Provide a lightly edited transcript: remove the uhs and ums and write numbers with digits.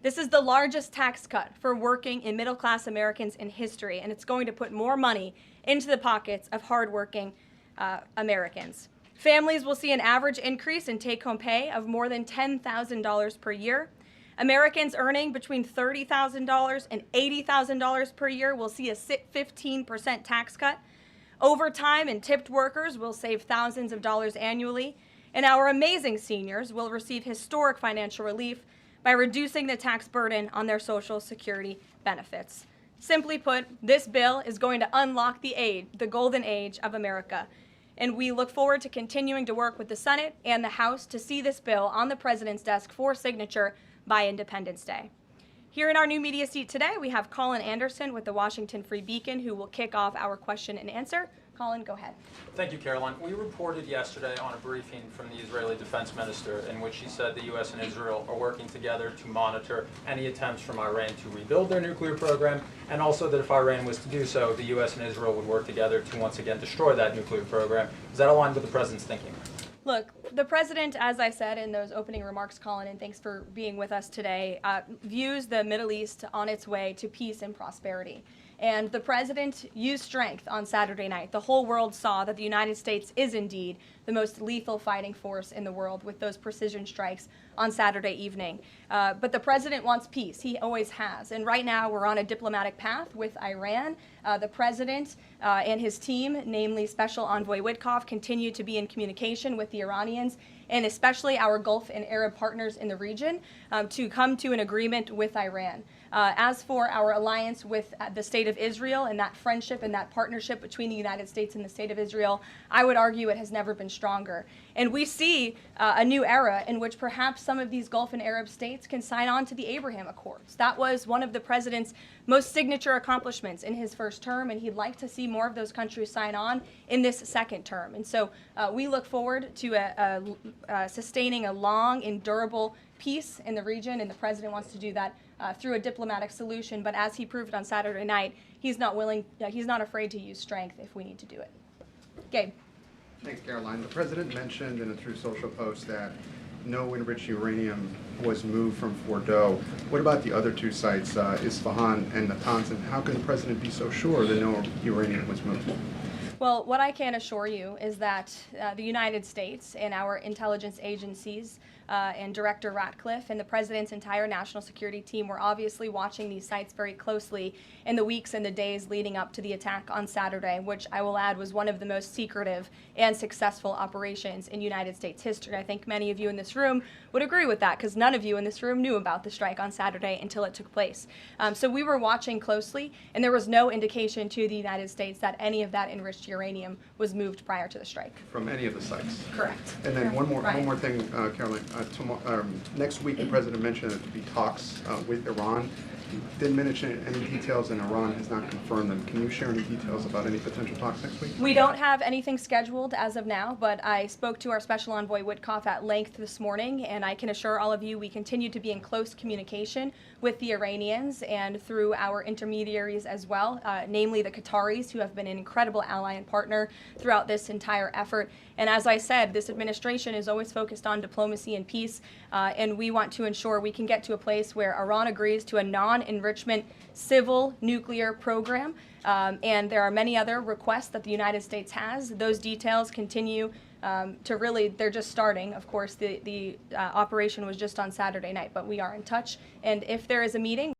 This is the largest tax cut for working and middle-class Americans in history, and it's going to put more money into the pockets of hardworking Americans. Families will see an average increase in take-home pay of more than $10,000 per year. Americans earning between $30,000 and $80,000 per year will see a 15% tax cut. Overtime and tipped workers will save thousands of dollars annually. And our amazing seniors will receive historic financial relief by reducing the tax burden on their Social Security benefits. Simply put, this bill is going to unlock the golden age of America. And we look forward to continuing to work with the Senate and the House to see this bill on the President's desk for signature by Independence Day. Here in our new media seat today, we have Colin Anderson with the Washington Free Beacon, who will kick off our question and answer. Colin, go ahead. Thank you, Caroline. We reported yesterday on a briefing from the Israeli Defense Minister in which she said the U.S. and Israel are working together to monitor any attempts from Iran to rebuild their nuclear program, and also that if Iran was to do so, the U.S. and Israel would work together to once again destroy that nuclear program. Is that aligned with the President's thinking? Look, the President, as I said in those opening remarks, Colin, and thanks for being with us today, views the Middle East on its way to peace and prosperity. And the President used strength on Saturday night. The whole world saw that the United States is indeed the most lethal fighting force in the world with those precision strikes on Saturday evening. But the President wants peace. He always has. And right now we're on a diplomatic path with Iran. The President and his team, namely Special Envoy Witkoff, continue to be in communication with the Iranians and especially our Gulf and Arab partners in the region to come to an agreement with Iran. As for our alliance with the State of Israel and that friendship and that partnership between the United States and the State of Israel, I would argue it has never been stronger. And we see a new era in which perhaps some of these Gulf and Arab states can sign on to the Abraham Accords. That was one of the President's most signature accomplishments in his first term, and he'd like to see more of those countries sign on in this second term. And so we look forward to sustaining a long and durable peace in the region, and the President wants to do that through a diplomatic solution. But as he proved on Saturday night, he's not afraid to use strength if we need to do it. Gabe. Thanks, Caroline. The President mentioned in a Truth Social post that no enriched uranium was moved from Fordow. What about the other two sites, Isfahan and Natanz, and how can the President be so sure that no uranium was moved? Well, what I can assure you is that the United States and our intelligence agencies and Director Ratcliffe and the President's entire national security team were obviously watching these sites very closely in the weeks and the days leading up to the attack on Saturday, which I will add was one of the most secretive and successful operations in United States history. I think many of you in this room would agree with that because none of you in this room knew about the strike on Saturday until it took place. So we were watching closely, and there was no indication to the United States that any of that enriched uranium was moved prior to the strike. From any of the sites? Correct. And then one more thing, Caroline. Next week, the President mentioned that there would be talks with Iran. He didn't mention any details, and Iran has not confirmed them. Can you share any details about any potential talks next week? We don't have anything scheduled as of now, but I spoke to our Special Envoy Witkoff at length this morning, and I can assure all of you we continue to be in close communication with the Iranians and through our intermediaries as well, namely the Qataris, who have been an incredible ally and partner throughout this entire effort. And as I said, this administration is always focused on diplomacy and peace, and we want to ensure we can get to a place where Iran agrees to a non-enrichment civil nuclear program. And there are many other requests that the United States has. Those details continue to really, they're just starting. Of course, the operation was just on Saturday night, but we are in touch. And if there is a meeting,